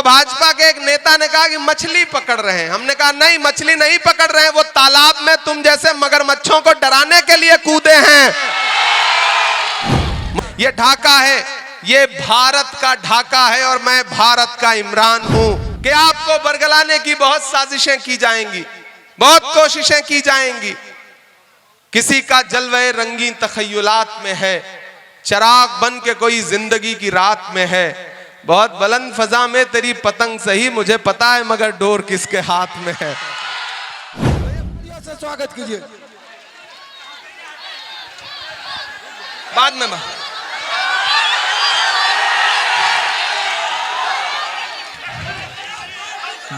भाजपा के एक नेता ने कहा कि मछली पकड़ रहे हैं। हमने कहा नहीं, मछली नहीं पकड़ रहे हैं, वो तालाब में तुम जैसे मगरमच्छों को डराने के लिए कूदे हैं। ये ढाका है, ये भारत का ढाका है और मैं भारत का इमरान हूं कि आपको बरगलाने की बहुत साजिशें की जाएंगी, बहुत कोशिशें की जाएंगी। किसी का जलवे रंगीन तखय्युलात में है, चिराग बन के कोई जिंदगी की रात में है। बहुत बुलंद फजा में तेरी पतंग सही, मुझे पता है मगर डोर किसके हाथ में है। स्वागत कीजिए। बाद में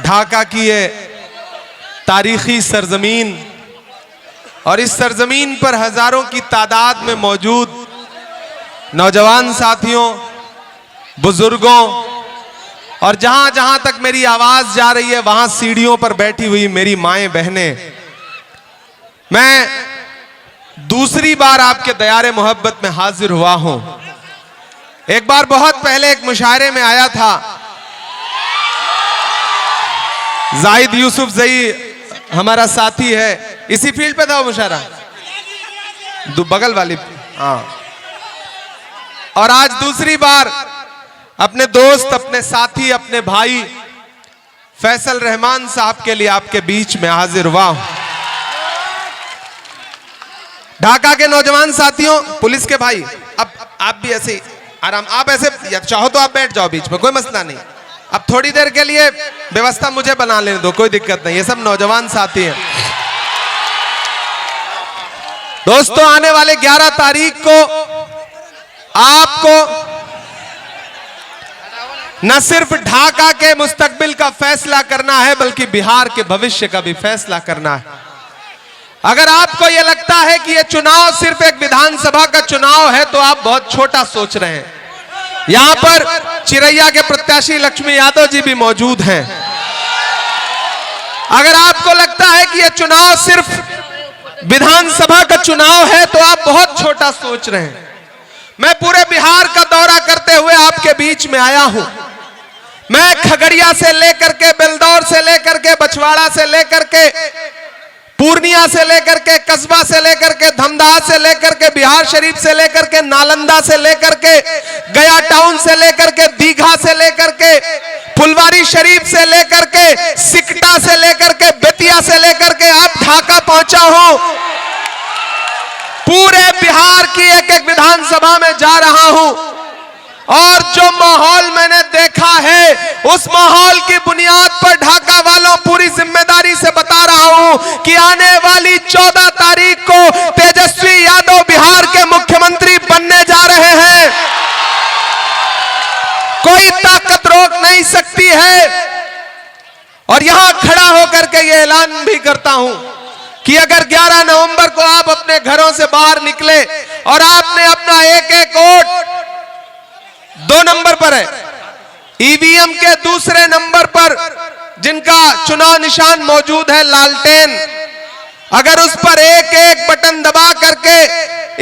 ढाका की ये तारीखी सरजमीन और इस सरजमीन पर हजारों की तादाद में मौजूद नौजवान साथियों, बुजुर्गों और जहां जहां तक मेरी आवाज जा रही है वहां सीढ़ियों पर बैठी हुई मेरी माएं बहनें, मैं दूसरी बार आपके दयारे मोहब्बत में हाजिर हुआ हूं। एक बार बहुत पहले एक मुशायरे में आया था, जाहिद यूसुफ जई हमारा साथी है, इसी फील्ड पे था वो मुशायरा, बगल वाली। हाँ, और आज दूसरी बार अपने दोस्त, अपने साथी, अपने भाई फैसल रहमान साहब के लिए आपके बीच में हाजिर हुआ हूं। ढाका के नौजवान साथियों, पुलिस के भाई, अब आप भी ऐसे आराम, आप ऐसे या चाहो तो आप बैठ जाओ बीच में, कोई मसला नहीं। अब थोड़ी देर के लिए व्यवस्था मुझे बना लेने दो, कोई दिक्कत नहीं, ये सब नौजवान साथी हैं। दोस्तों, आने वाले 11 तारीख को आपको न सिर्फ ढाका के मुस्तकबिल का फैसला करना है बल्कि बिहार के भविष्य का भी फैसला करना है। अगर आपको यह लगता है कि यह चुनाव सिर्फ एक विधानसभा का चुनाव है तो आप बहुत छोटा सोच रहे हैं। यहां पर चिरैया के प्रत्याशी लक्ष्मी यादव जी भी मौजूद हैं। अगर आपको लगता है कि यह चुनाव सिर्फ विधानसभा का चुनाव है तो आप बहुत छोटा सोच रहे हैं। मैं पूरे बिहार का दौरा करते हुए आपके बीच में आया हूं। मैं खगड़िया से लेकर के, बेलदौर से लेकर के, बछवाड़ा से लेकर के, पूर्णिया से लेकर के, कस्बा से लेकर के, धमदाहा से लेकर के, बिहार शरीफ से लेकर के, नालंदा से लेकर के, गया टाउन से लेकर के, दीघा से लेकर के, फुलवारी शरीफ से लेकर के, सिकटा से लेकर के, बेतिया से लेकर के आप ढाका पहुंचा हूं। पूरे बिहार की एक एक विधानसभा में जा रहा हूं और जो माहौल मैंने देखा है उस माहौल की बुनियाद पर ढाका वालों पूरी जिम्मेदारी से बता रहा हूं कि आने वाली 14 तारीख को तेजस्वी यादव बिहार के मुख्यमंत्री बनने जा रहे हैं। कोई ताकत रोक नहीं सकती है। और यहां खड़ा होकर के यह ऐलान भी करता हूं कि अगर 11 नवंबर को आप अपने घरों से बाहर निकले और आपने अपना एक एक वोट 2 नंबर पर है, ईवीएम के दूसरे नंबर पर जिनका चुनाव निशान मौजूद है लालटेन, अगर उस पर एक एक बटन दबा करके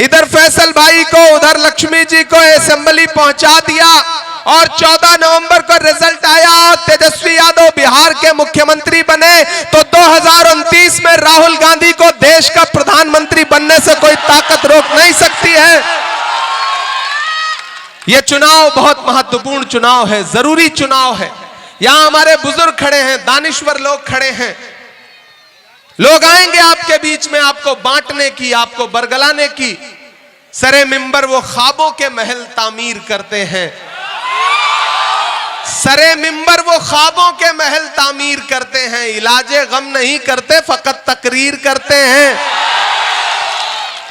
इधर फैसल भाई को, उधर लक्ष्मी जी को असेंबली पहुंचा दिया और 14 नवंबर को रिजल्ट आया और तेजस्वी यादव बिहार के मुख्यमंत्री बने तो 2029 में राहुल गांधी को देश का प्रधानमंत्री बनने से कोई ताकत रोक नहीं सकती है। यह चुनाव बहुत महत्वपूर्ण चुनाव है, जरूरी चुनाव है। यहां हमारे बुजुर्ग खड़े हैं, दानिश्वर लोग खड़े हैं। लोग आएंगे आपके बीच में आपको बांटने की, आपको बरगलाने की। सरे मिंबर वो ख्वाबों के महल तामीर करते हैं, सरे मिंबर वो ख्वाबों के महल तामीर करते हैं, इलाजे गम नहीं करते फकत तकरीर करते हैं।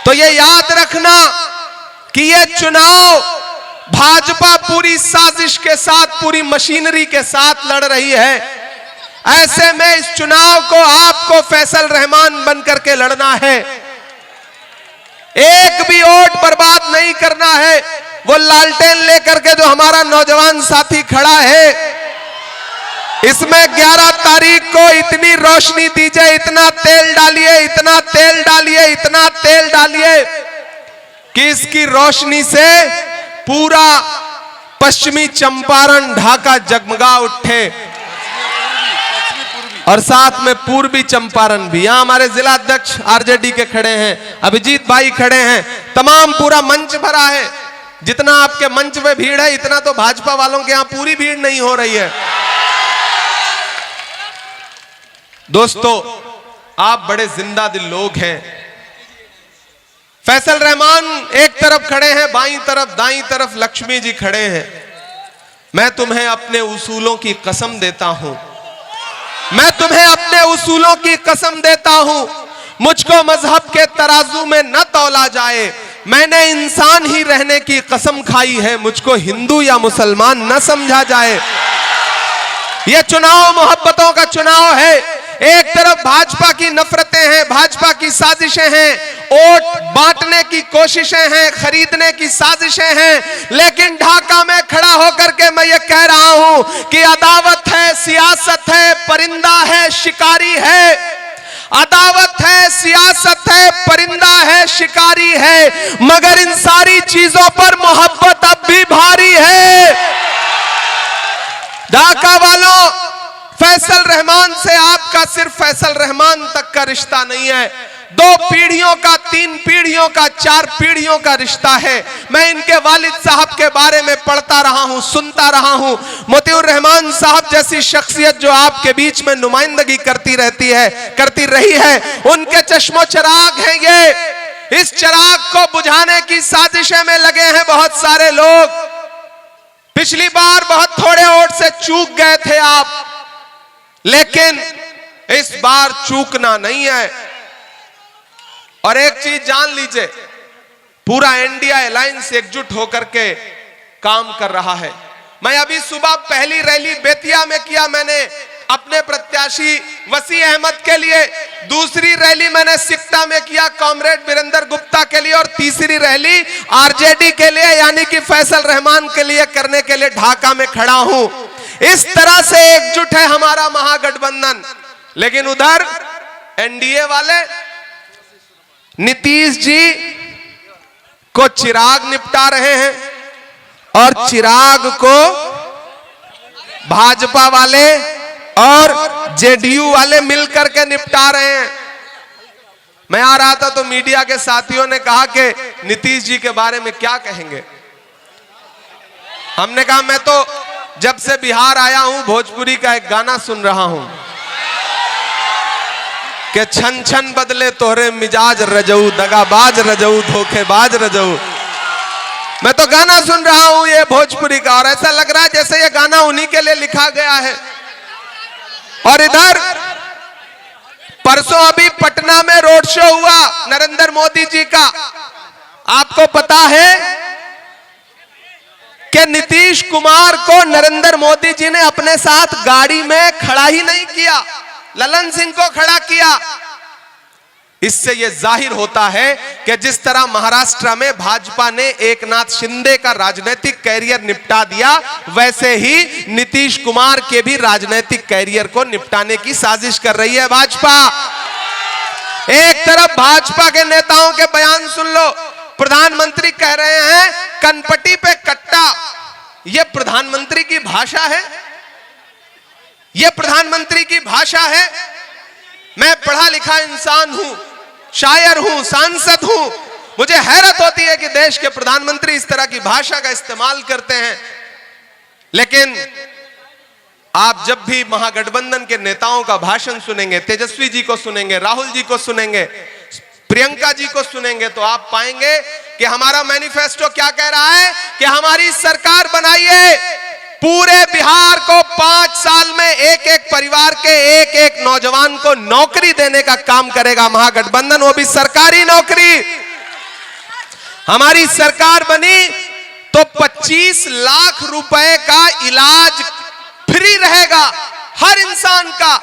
तो ये याद रखना कि ये चुनाव भाजपा पूरी साजिश के साथ, पूरी मशीनरी के साथ लड़ रही है। ऐसे में इस चुनाव को आपको फैसल रहमान बनकर के लड़ना है। एक भी वोट बर्बाद नहीं करना है। वो लालटेन लेकर के जो हमारा नौजवान साथी खड़ा है, इसमें 11 तारीख को इतनी रोशनी दीजिए, इतना तेल डालिए, इतना तेल डालिए, इतना तेल डालिए कि इसकी रोशनी से पूरा पश्चिमी चंपारण ढाका जगमगा उठे और साथ में पूर्वी चंपारण भी। यहां हमारे जिला अध्यक्ष आरजेडी के खड़े हैं, अभिजीत भाई खड़े हैं, तमाम पूरा मंच भरा है। जितना आपके मंच पे भीड़ है इतना तो भाजपा वालों के यहां पूरी भीड़ नहीं हो रही है। दोस्तों, आप बड़े जिंदा दिल लोग हैं। फैसल रहमान एक तरफ खड़े हैं, बाईं तरफ दाईं तरफ लक्ष्मी जी खड़े हैं। मैं तुम्हें अपने उसूलों की कसम देता हूं, मैं तुम्हें अपने उसूलों की कसम देता हूं। मुझको मजहब के तराजू में न तौला जाए, मैंने इंसान ही रहने की कसम खाई है। मुझको हिंदू या मुसलमान न समझा जाए। यह चुनाव मोहब्बतों का चुनाव है। एक तरफ भाजपा की नफरतें हैं, भाजपा की साजिशें हैं, वोट बांटने की कोशिशें हैं, खरीदने की साजिशें हैं। लेकिन ढाका में खड़ा होकर के मैं ये कह रहा हूं कि अदावत है, सियासत है, परिंदा है, शिकारी है। अदावत है, सियासत है, परिंदा है, शिकारी है, मगर इन सारी चीजों पर मोहब्बत अब भी भारी है। ढाका वालों, फैसल रहमान से आपका सिर्फ फैसल रहमान तक का रिश्ता नहीं है, 2 पीढ़ियों का, 3 पीढ़ियों का, 4 पीढ़ियों का रिश्ता है। मैं इनके वालिद साहब के बारे में पढ़ता रहा हूं, सुनता रहा हूं। मोतिउर रहमान साहब जैसी शख्सियत जो आपके बीच में नुमाइंदगी करती रही है, उनके चश्मो चिराग हैं ये। इस चिराग को बुझाने की साजिशें में लगे हैं बहुत सारे लोग। पिछली बार बहुत थोड़े वोट से चूक गए थे आप, लेकिन इस बार चूकना नहीं है। और एक चीज जान लीजिए, पूरा इंडिया अलायंस एकजुट होकर के काम कर रहा है। मैं अभी सुबह पहली रैली बेतिया में किया, मैंने अपने प्रत्याशी वसी अहमद के लिए। दूसरी रैली मैंने सिकटा में किया कॉमरेड वीरेंद्र गुप्ता के लिए, और तीसरी रैली आरजेडी के लिए यानी कि फैसल रहमान के लिए करने के लिए ढाका में खड़ा हूं। इस तरह से एकजुट है हमारा महागठबंधन। लेकिन उधर एनडीए वाले नीतीश जी को चिराग निपटा रहे हैं और चिराग को भाजपा वाले और जेडीयू वाले मिलकर के निपटा रहे हैं। मैं आ रहा था तो मीडिया के साथियों ने कहा कि नीतीश जी के बारे में क्या कहेंगे। हमने कहा मैं तो जब से बिहार आया हूं भोजपुरी का एक गाना सुन रहा हूं कि छन छन बदले तोहरे मिजाज रजऊ, दगाबाज रजऊ, धोखेबाज रजऊ। मैं तो गाना सुन रहा हूं ये भोजपुरी का, और ऐसा लग रहा है जैसे ये गाना उन्हीं के लिए लिखा गया है। और इधर परसों अभी पटना में रोड शो हुआ नरेंद्र मोदी जी का। आपको पता है कि नीतीश कुमार को नरेंद्र मोदी जी ने अपने साथ गाड़ी में खड़ा ही नहीं किया, ललन सिंह को खड़ा किया। इससे यह जाहिर होता है कि जिस तरह महाराष्ट्र में भाजपा ने एकनाथ शिंदे का राजनीतिक कैरियर निपटा दिया, वैसे ही नीतीश कुमार के भी राजनीतिक कैरियर को निपटाने की साजिश कर रही है भाजपा। एक तरफ भाजपा के नेताओं के बयान सुन लो, प्रधानमंत्री कह रहे हैं कनपटी पे कट्टा। यह प्रधानमंत्री की भाषा है, यह प्रधानमंत्री की भाषा है। मैं पढ़ा लिखा इंसान हूं, शायर हूं, सांसद हूं। मुझे हैरत होती है कि देश के प्रधानमंत्री इस तरह की भाषा का इस्तेमाल करते हैं। लेकिन आप जब भी महागठबंधन के नेताओं का भाषण सुनेंगे, तेजस्वी जी को सुनेंगे, राहुल जी को सुनेंगे, प्रियंका जी को सुनेंगे, तो आप पाएंगे कि हमारा मैनिफेस्टो क्या कह रहा है कि हमारी सरकार बनाइए, पूरे बिहार को 5 साल में एक एक परिवार के एक एक नौजवान को नौकरी देने का काम करेगा महागठबंधन, वो भी सरकारी नौकरी। हमारी सरकार बनी तो 25 लाख रुपए का इलाज फ्री रहेगा हर इंसान का।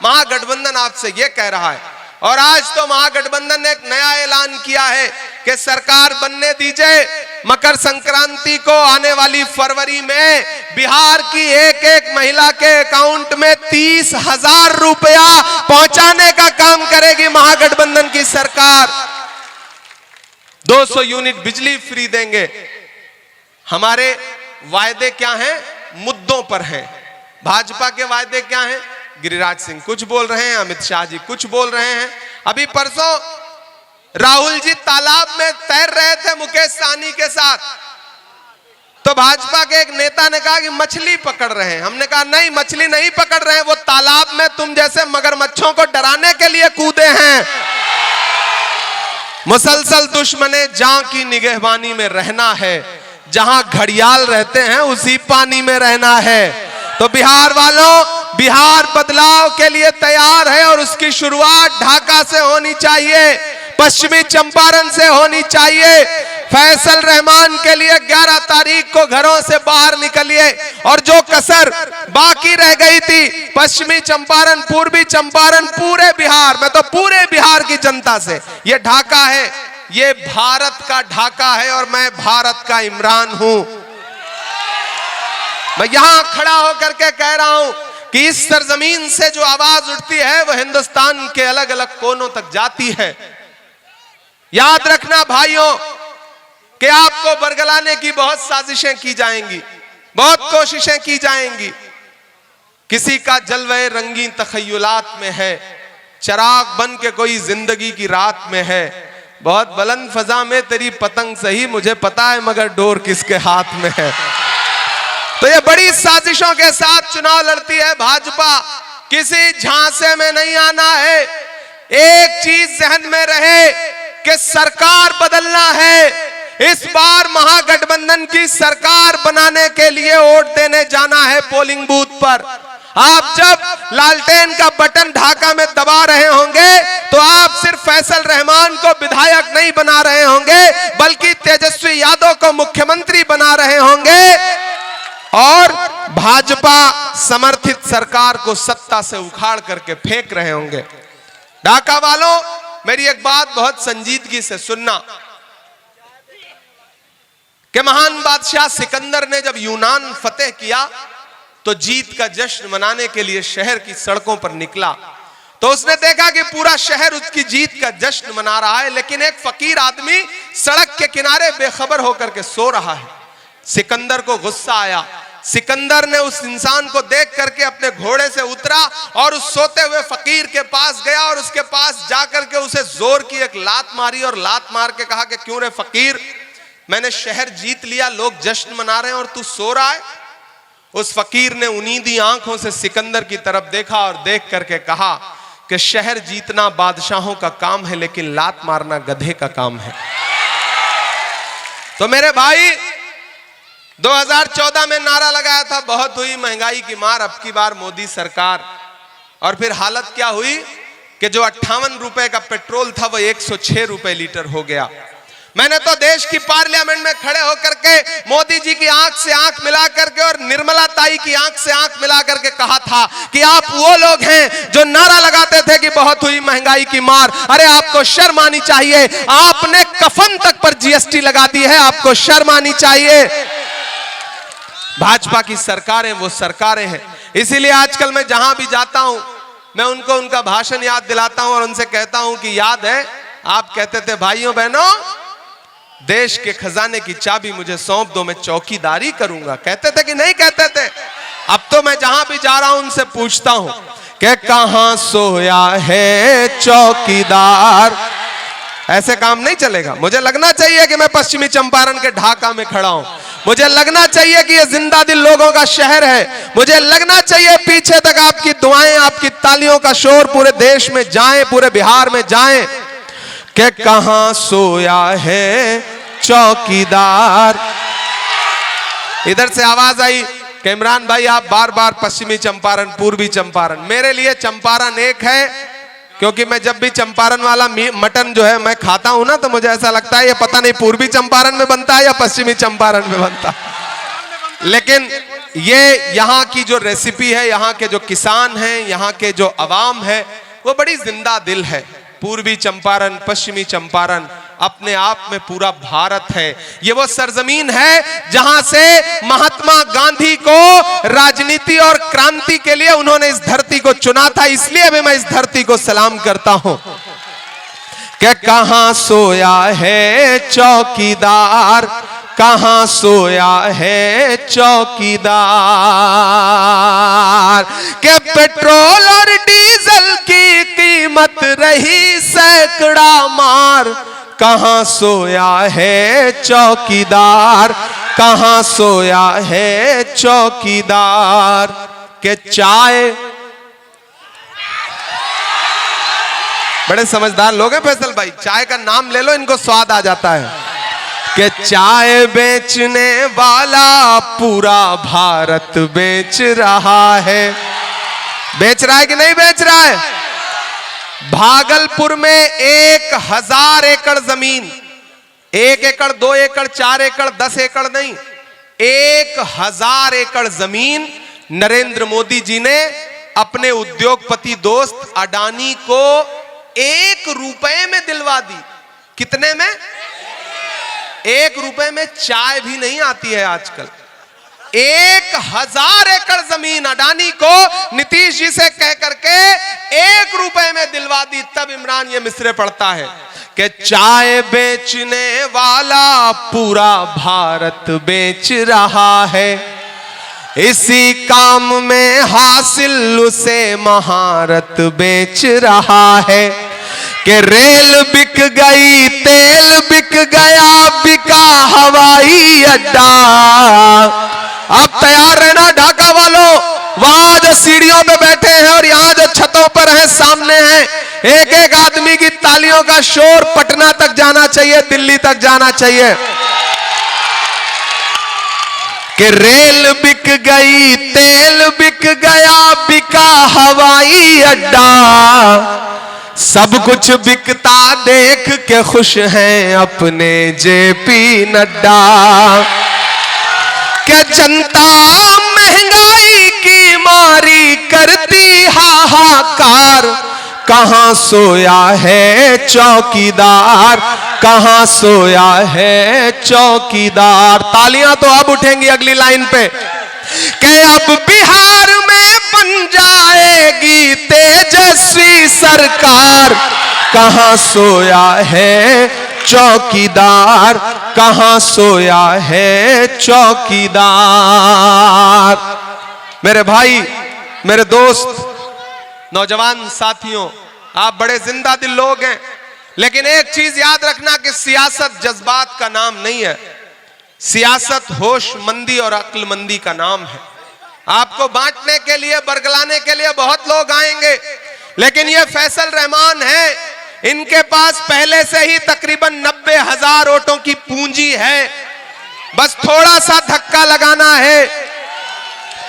महागठबंधन आपसे यह कह रहा है। और आज तो महागठबंधन ने एक नया ऐलान किया है कि सरकार बनने दीजिए, मकर संक्रांति को आने वाली फरवरी में बिहार की एक एक महिला के अकाउंट में 30,000 रुपया पहुंचाने का काम करेगी महागठबंधन की सरकार। 200 यूनिट बिजली फ्री देंगे। हमारे वायदे क्या हैं, मुद्दों पर हैं। भाजपा के वायदे क्या हैं, गिरिराज सिंह कुछ बोल रहे हैं, अमित शाह जी कुछ बोल रहे हैं। अभी परसों राहुल जी तालाब में तैर रहे थे मुकेश सहनी के साथ, तो भाजपा के एक नेता ने कहा कि मछली पकड़ रहे हैं। हमने कहा नहीं, मछली नहीं पकड़ रहे हैं, वो तालाब में तुम जैसे मगरमच्छों को डराने के लिए कूदे हैं। मुसलसल दुश्मने जां की निगहबानी में रहना है, जहां घड़ियाल रहते हैं उसी पानी में रहना है। तो बिहार वालों, बिहार बदलाव के लिए तैयार है और उसकी शुरुआत ढाका से होनी चाहिए, पश्चिमी चंपारण से होनी चाहिए। फैसल रहमान के लिए 11 तारीख को घरों से बाहर निकलिए और जो कसर बाकी रह गई थी, पश्चिमी चंपारण, पूर्वी चंपारण, पूरे बिहार में, तो पूरे बिहार की जनता से ये ढाका है, ये भारत का ढाका है और मैं भारत का इमरान हूं। मैं यहां खड़ा होकर के कह रहा हूं कि इस सरजमीन से जो आवाज उठती है वो हिंदुस्तान के अलग अलग कोनों तक जाती है। याद रखना भाइयों कि आपको बरगलाने की बहुत साजिशें की जाएंगी, बहुत कोशिशें की जाएंगी। किसी का जलवे रंगीन तखय्युलात में है, चिराग बन के कोई जिंदगी की रात में है। बहुत बुलंद फजा में तेरी पतंग सही, मुझे पता है मगर डोर किसके हाथ में है। तो ये बड़ी साजिशों के साथ चुनाव लड़ती है भाजपा, किसी झांसे में नहीं आना है। एक चीज जहन में रहे कि सरकार बदलना है। इस बार महागठबंधन की सरकार बनाने के लिए वोट देने जाना है पोलिंग बूथ पर। आप जब लालटेन का बटन ढाका में दबा रहे होंगे तो आप सिर्फ फैसल रहमान को विधायक नहीं बना रहे होंगे, बल्कि तेजस्वी यादव को मुख्यमंत्री बना रहे होंगे और भाजपा समर्थित सरकार को सत्ता से उखाड़ करके फेंक रहे होंगे। ढाका वालों, मेरी एक बात बहुत संजीदगी से सुनना कि महान बादशाह सिकंदर ने जब यूनान फतेह किया तो जीत का जश्न मनाने के लिए शहर की सड़कों पर निकला, तो उसने देखा कि पूरा शहर उसकी जीत का जश्न मना रहा है, लेकिन एक फकीर आदमी सड़क के किनारे बेखबर होकर के सो रहा है। सिकंदर को गुस्सा आया। सिकंदर ने उस इंसान को देख करके अपने घोड़े से उतरा और उस सोते हुए फकीर के पास गया और उसके पास जाकर के उसे जोर की एक लात मारी और लात मार के कहा कि क्यों रे फकीर, मैंने शहर जीत लिया, लोग जश्न मना रहे हैं और तू सो रहा है। उस फकीर ने उनीदी आंखों से सिकंदर की तरफ देखा और देख करके कहा कि शहर जीतना बादशाहों का काम है, लेकिन लात मारना गधे का काम है। तो मेरे भाई, 2014 में नारा लगाया था बहुत हुई महंगाई की मार, अब की बार मोदी सरकार, और फिर हालत क्या हुई कि जो 58 रुपए का पेट्रोल था वो 106 रुपए लीटर हो गया। मैंने तो देश की पार्लियामेंट में खड़े होकर के मोदी जी की आंख से आंख मिला करके और निर्मला ताई की आंख से आंख मिला करके कहा था कि आप वो लोग हैं जो नारा लगाते थे कि बहुत हुई महंगाई की मार। अरे आपको शर्म आनी चाहिए, आपने कफन तक पर जीएसटी लगा दी है, आपको शर्म आनी चाहिए। भाजपा की सरकारें वो सरकारें हैं, इसीलिए आजकल मैं जहां भी जाता हूं मैं उनको उनका भाषण याद दिलाता हूं और उनसे कहता हूं कि याद है आप कहते थे भाइयों बहनों देश के खजाने की चाबी मुझे सौंप दो, मैं चौकीदारी करूंगा। कहते थे कि नहीं कहते थे? अब तो मैं जहां भी जा रहा हूं उनसे पूछता हूं कि कहां सोया है चौकीदार। ऐसे काम नहीं चलेगा। मुझे लगना चाहिए कि मैं पश्चिमी चंपारण के ढाका में खड़ा हूं, मुझे लगना चाहिए कि ये जिंदा दिल लोगों का शहर है, मुझे लगना चाहिए पीछे तक आपकी दुआएं, आपकी तालियों का शोर पूरे देश में जाए, पूरे बिहार में जाए कि कहां सोया है चौकीदार। इधर से आवाज आई कि इमरान भाई आप बार बार पश्चिमी चंपारण, पूर्वी चंपारण। मेरे लिए चंपारण एक है, क्योंकि मैं जब भी चंपारण वाला मटन जो है मैं खाता हूं ना, तो मुझे ऐसा लगता है ये पता नहीं पूर्वी चंपारण में बनता है या पश्चिमी चंपारण में बनता है। लेकिन ये यहाँ की जो रेसिपी है, यहाँ के जो किसान हैं, यहाँ के जो अवाम है, वो बड़ी जिंदा दिल है। पूर्वी चंपारण, पश्चिमी चंपारण अपने आप में पूरा भारत है। ये वो सरजमीन है जहां से महात्मा गांधी को राजनीति और क्रांति के लिए उन्होंने इस धरती को चुना था। इसलिए भी मैं इस धरती को सलाम करता हूं कि कहां सोया है चौकीदार, कहां सोया है चौकीदार। के पेट्रोल और डीजल की कीमत रही सैकड़ा मार, कहां सोया है चौकीदार, कहां सोया है चौकीदार। के चाय, बड़े समझदार लोग हैं फैसल भाई, चाय का नाम ले लो इनको स्वाद आ जाता है। कि चाय बेचने वाला पूरा भारत बेच रहा है। बेच रहा है कि नहीं बेच रहा है? भागलपुर में 1000 एकड़ जमीन, 1 एकड़ 2 एकड़ 4 एकड़ 10 एकड़ नहीं, 1000 एकड़ जमीन नरेंद्र मोदी जी ने अपने उद्योगपति दोस्त अडानी को 1 रुपए में दिलवा दी। कितने में? 1 रुपए में चाय भी नहीं आती है आजकल। 1000 एकड़ जमीन अडानी को नीतीश जी से कह करके 1 रुपए में दिलवा दी। तब इमरान ये मिसरे पढ़ता है कि चाय बेचने वाला पूरा भारत बेच रहा है, इसी काम में हासिल उसे महारत बेच रहा है। कि रेल बिक गई, तेल बिक गया, बिका हवाई अड्डा। आप तैयार रहना ढाका वालों, वहां जो सीढ़ियों पे बैठे हैं और यहाँ जो छतों पर हैं, सामने हैं, एक एक आदमी की तालियों का शोर पटना तक जाना चाहिए, दिल्ली तक जाना चाहिए। कि रेल बिक गई, तेल बिक गया, बिका हवाई अड्डा, सब कुछ बिकता देख के खुश हैं अपने जेपी नड्डा। क्या जनता महंगाई की मारी करती हाहाकार, कहां सोया है चौकीदार, कहां सोया है चौकीदार। तालियां तो अब उठेंगी अगली लाइन पे। कि अब बिहार में बन जाएगी तेजस्वी सरकार, कहां सोया है चौकीदार, कहां सोया है चौकीदार। मेरे भाई, मेरे दोस्त, नौजवान साथियों, आप बड़े जिंदा दिल लोग हैं, लेकिन एक चीज याद रखना कि सियासत जज्बात का नाम नहीं है, सियासत होशमंदी और अक्लमंदी का नाम है। आपको बांटने के लिए, बरगलाने के लिए बहुत लोग आएंगे, लेकिन ये फैसल रहमान है, इनके पास पहले से ही तकरीबन 90,000 वोटों की पूंजी है। बस थोड़ा सा धक्का लगाना है,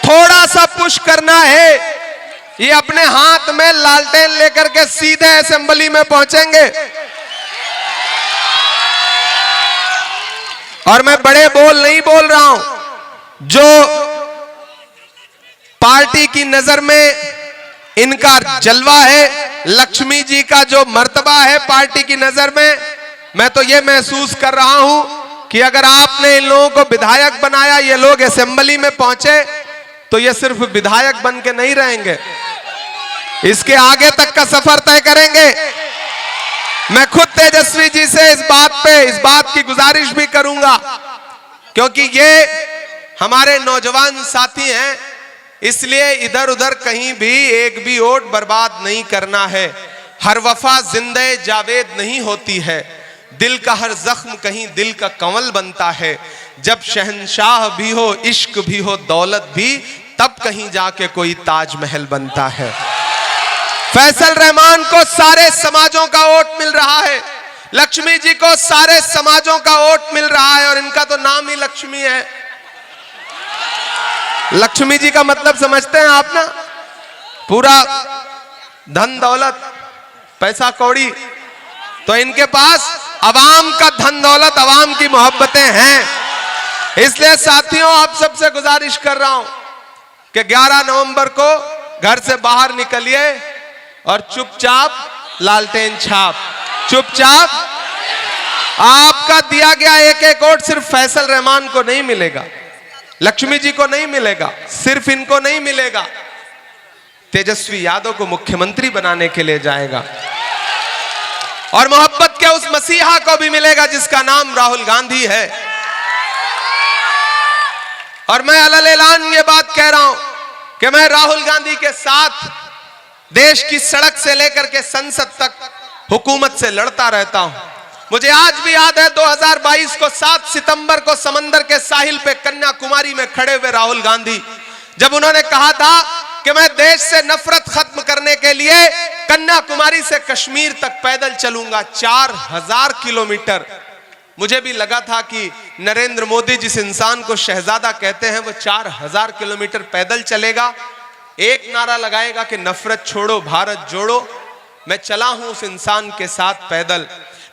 थोड़ा सा पुश करना है, ये अपने हाथ में लालटेन लेकर के सीधे असेंबली में पहुंचेंगे। और मैं बड़े बोल नहीं बोल रहा हूं, जो पार्टी की नजर में इनका जलवा है, लक्ष्मी जी का जो मर्तबा है पार्टी की नजर में, मैं तो ये महसूस कर रहा हूं कि अगर आपने इन लोगों को विधायक बनाया, ये लोग असेंबली में पहुंचे, तो ये सिर्फ विधायक बन के नहीं रहेंगे, इसके आगे तक का सफर तय करेंगे। मैं खुद तेजस्वी जी से इस बात की गुजारिश भी करूंगा, क्योंकि ये हमारे नौजवान साथी हैं, इसलिए इधर उधर कहीं भी एक भी वोट बर्बाद नहीं करना है। हर वफा जिंदे जावेद नहीं होती है, दिल का हर जख्म कहीं दिल का कंवल बनता है। जब शहंशाह भी हो, इश्क भी हो, दौलत भी, तब कहीं जाके कोई ताजमहल बनता है। फैसल रहमान को सारे समाजों का वोट मिल रहा है, लक्ष्मी जी को सारे समाजों का वोट मिल रहा है, और इनका तो नाम ही लक्ष्मी है। लक्ष्मी जी का मतलब समझते हैं आप ना? पूरा धन दौलत, पैसा कौड़ी। तो इनके पास अवाम का धन दौलत, अवाम की मोहब्बतें हैं। इसलिए साथियों, आप सबसे गुजारिश कर रहा हूं कि 11 नवंबर को घर से बाहर निकलिए और चुपचाप लालटेन छाप, चुपचाप। आपका दिया गया एक एक वोट सिर्फ फैसल रहमान को नहीं मिलेगा, लक्ष्मी जी को नहीं मिलेगा, सिर्फ इनको नहीं मिलेगा, तेजस्वी यादव को मुख्यमंत्री बनाने के लिए जाएगा, और मोहब्बत के उस मसीहा को भी मिलेगा जिसका नाम राहुल गांधी है। और मैं अलल ऐलान ये बात कह रहा हूं कि मैं राहुल गांधी के साथ देश की सड़क से लेकर के संसद तक हुकूमत से लड़ता रहता हूं। मुझे आज भी याद है 2022 को 7 सितंबर को समंदर के साहिल पे कन्याकुमारी में खड़े हुए राहुल गांधी, जब उन्होंने कहा था कि मैं देश से नफरत खत्म करने के लिए कन्याकुमारी से कश्मीर तक पैदल चलूंगा 4000 किलोमीटर। मुझे भी लगा था कि नरेंद्र मोदी जिस इंसान को शहजादा कहते हैं वो 4000 किलोमीटर पैदल चलेगा, एक नारा लगाएगा कि नफरत छोड़ो भारत जोड़ो। मैं चला हूं उस इंसान के साथ पैदल।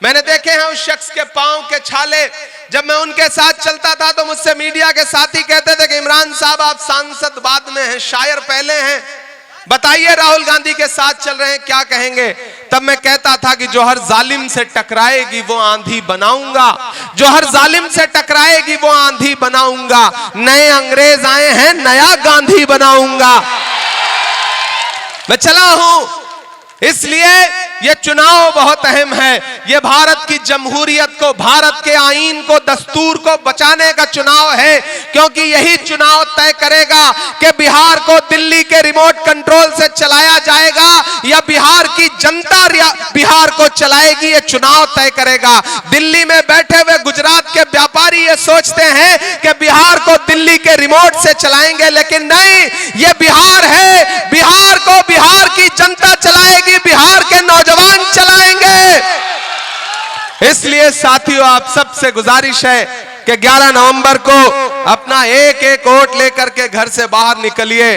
मैंने देखे हैं उस शख्स के पांव के छाले। जब मैं उनके साथ चलता था तो मुझसे मीडिया के साथी कहते थे कि इमरान साहब आप सांसद बाद में हैं, शायर पहले हैं, बताइए राहुल गांधी के साथ चल रहे हैं क्या कहेंगे। तब मैं कहता था कि जो हर जालिम से टकराएगी वो आंधी बनाऊंगा, जो हर जालिम से टकराएगी वो आंधी बनाऊंगा। नए अंग्रेज आए हैं, नया गांधी बनाऊंगा। मैं चला हूं, इसलिए यह चुनाव बहुत अहम है। यह भारत की जमहूरियत को, भारत के आईन को, दस्तूर को बचाने का चुनाव है, क्योंकि यही चुनाव तय करेगा कि बिहार को दिल्ली के रिमोट कंट्रोल से चलाया जाएगा या बिहार की जनता बिहार को चलाएगी। यह चुनाव तय करेगा। दिल्ली में बैठे हुए गुजरात के व्यापारी ये सोचते हैं कि बिहार को दिल्ली के रिमोट से चलाएंगे, लेकिन नहीं, यह बिहार है, बिहार को बिहार की जनता चलाएगी, बिहार के नौजवान चलाएंगे। इसलिए साथियों आप सबसे गुजारिश है कि 11 नवंबर को अपना एक एक वोट लेकर के घर से बाहर निकलिए।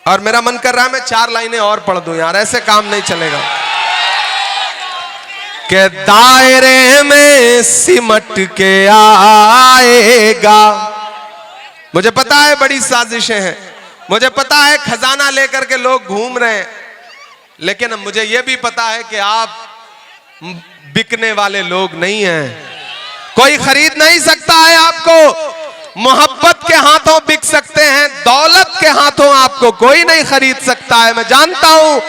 और मेरा मन कर रहा है मैं 4 लाइनें और पढ़ दूं यार, ऐसे काम नहीं चलेगा। कि दायरे में सिमट के आएगा। मुझे पता है बड़ी साजिशें हैं, मुझे पता है खजाना लेकर के लोग घूम रहे हैं, लेकिन मुझे यह भी पता है कि आप बिकने वाले लोग नहीं हैं। कोई खरीद नहीं सकता है आपको। मोहब्बत के हाथों बिक सकते हैं, दौलत के हाथों आपको कोई नहीं खरीद सकता है, मैं जानता हूं।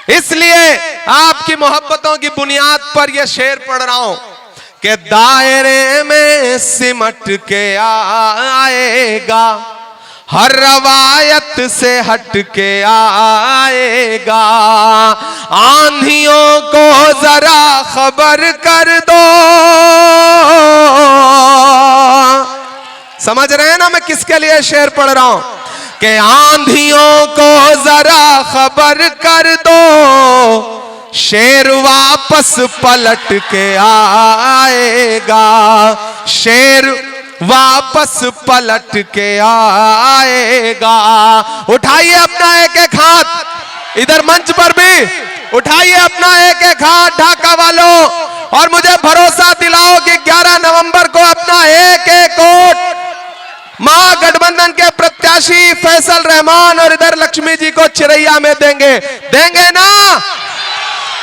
इसलिए आपकी मोहब्बतों की बुनियाद पर यह शेर पढ़ रहा हूं कि दायरे में सिमट के आएगा, हर रवायत से हट के आएगा। आंधियों को जरा खबर कर दो। समझ रहे हैं ना मैं किसके लिए शेर पढ़ रहा हूं? कि आंधियों को जरा खबर कर दो, शेर वापस पलट के आएगा, शेर वापस पलट के आएगा। उठाइए अपना एक एक हाथ, इधर मंच पर भी उठाइए अपना एक एक हाथ ढाका वालों, और मुझे भरोसा दिलाओ कि 11 नवंबर को अपना एक एक वोट महागठबंधन के प्रत्याशी फैसल रहमान और इधर लक्ष्मी जी को चिरैया में देंगे। देंगे ना?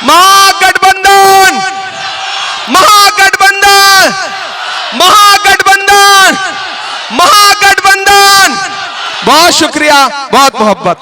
महागठबंधन, महागठबंधन, महागठबंधन, महागठबंधन। बहुत शुक्रिया, बहुत मोहब्बत।